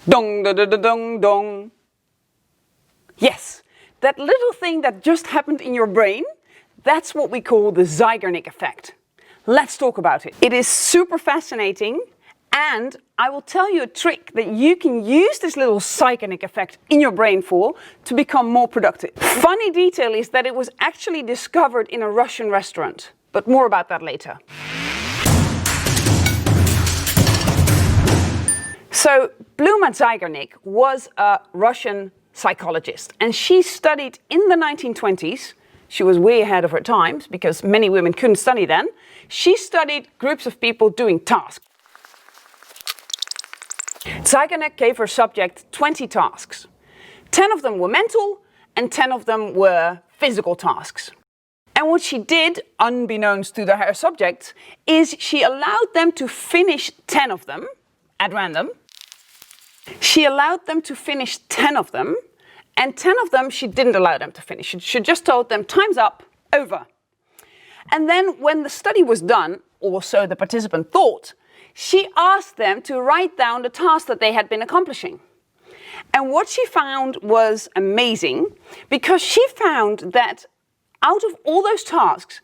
Dong, da, da, da, dong, dong. Yes, that little thing that just happened in your brain, that's what we call the Zeigarnik effect. Let's talk about it. It is super fascinating, and I will tell you a trick that you can use this little Zeigarnik effect in your brain for to become more productive. Funny detail is that it was actually discovered in a Russian restaurant, but more about that later. So Bluma Zeigarnik was a Russian psychologist, and she studied in the 1920s. She was way ahead of her times because many women couldn't study then. She studied groups of people doing tasks. Zeigarnik gave her subject 20 tasks. 10 of them were mental and 10 of them were physical tasks. And what she did, unbeknownst to her subject, is she allowed them to finish 10 of them at random. She allowed them to finish 10 of them, and 10 of them she didn't allow them to finish. She just told them, time's up, over. And then when the study was done, or so the participant thought, she asked them to write down the tasks that they had been accomplishing. And what she found was amazing, because she found that out of all those tasks,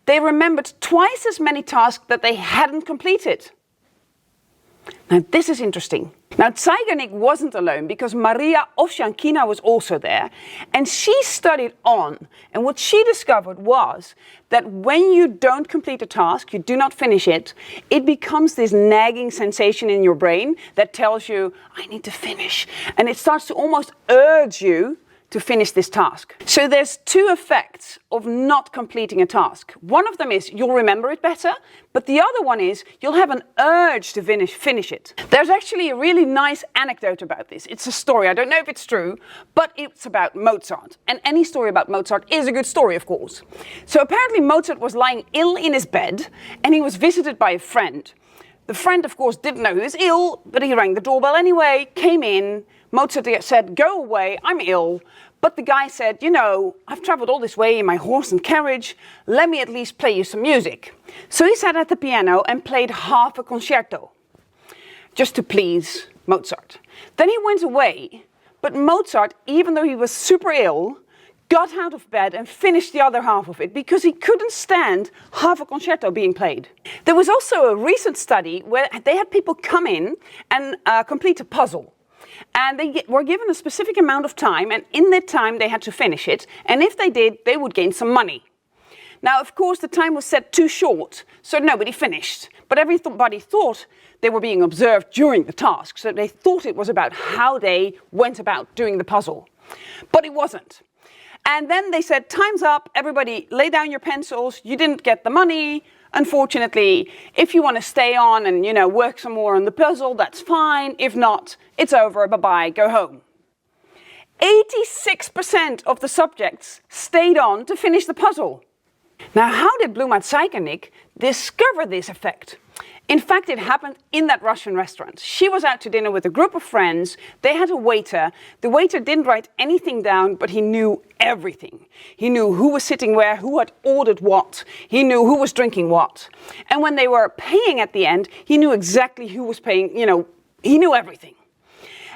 they remembered twice as many tasks that they hadn't completed. Now this is interesting. Now Zeigarnik wasn't alone because Maria Ovsyankina was also there, and she studied on, and what she discovered was that when you don't complete a task, you do not finish it, it becomes this nagging sensation in your brain that tells you, I need to finish, and it starts to almost urge you to finish this task. So there's two effects of not completing a task. One of them is you'll remember it better, but the other one is you'll have an urge to finish it. There's actually a really nice anecdote about this. It's a story, I don't know if it's true, but it's about Mozart. And any story about Mozart is a good story, of course. So apparently Mozart was lying ill in his bed and he was visited by a friend. The friend, of course, didn't know he was ill, but he rang the doorbell anyway, came in. Mozart said, go away, I'm ill. But the guy said, you know, I've traveled all this way in my horse and carriage, let me at least play you some music. So he sat at the piano and played half a concerto, just to please Mozart. Then he went away, but Mozart, even though he was super ill, got out of bed and finished the other half of it because he couldn't stand half a concerto being played. There was also a recent study where they had people come in and complete a puzzle. And they were given a specific amount of time, and in that time they had to finish it, and if they did, they would gain some money. Now, of course, the time was set too short, so nobody finished. But everybody thought they were being observed during the task, so they thought it was about how they went about doing the puzzle. But it wasn't. And then they said, time's up, everybody lay down your pencils, you didn't get the money. Unfortunately, if you want to stay on and, work some more on the puzzle, that's fine. If not, it's over, bye-bye, go home. 86% of the subjects stayed on to finish the puzzle. Now, how did Bluma Zeigarnik discover this effect? In fact, it happened in that Russian restaurant. She was out to dinner with a group of friends. They had a waiter. The waiter didn't write anything down, but he knew everything. He knew who was sitting where, who had ordered what. He knew who was drinking what. And when they were paying at the end, he knew exactly who was paying, he knew everything.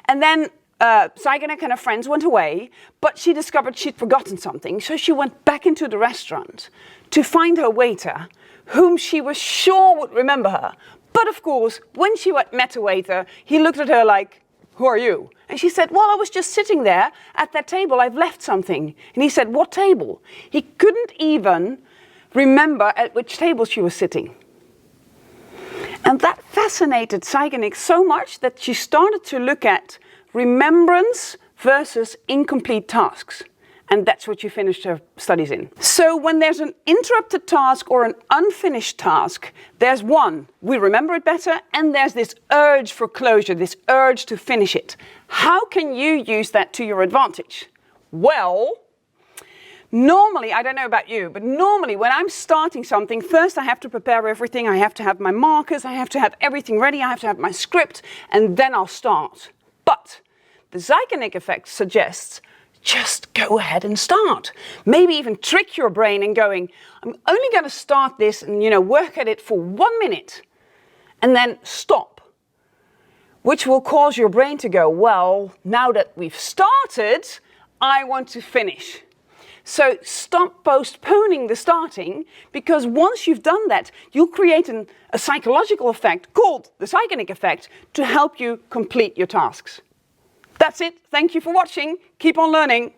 And then Zeigarnik and her friends went away, but she discovered she'd forgotten something. So she went back into the restaurant to find her waiter, whom she was sure would remember her. But of course, when she met a waiter, he looked at her like, who are you? And she said, well, I was just sitting there at that table, I've left something. And he said, what table? He couldn't even remember at which table she was sitting. And that fascinated Zeigarnik so much that she started to look at remembrance versus incomplete tasks. And that's what she finished her studies in. So when there's an interrupted task or an unfinished task, there's one, we remember it better, and there's this urge for closure, this urge to finish it. How can you use that to your advantage? Well, normally, I don't know about you, but normally when I'm starting something, first I have to prepare everything, I have to have my markers, I have to have everything ready, I have to have my script, and then I'll start. But the Zeigarnik effect suggests just go ahead and start. Maybe even trick your brain and going, I'm only going to start this and work at it for 1 minute and then stop. which will cause your brain to go, well, now that we've started, I want to finish. So stop postponing the starting, because once you've done that, you'll create a psychological effect called the Zeigarnik effect to help you complete your tasks. That's it. Thank you for watching. Keep on learning.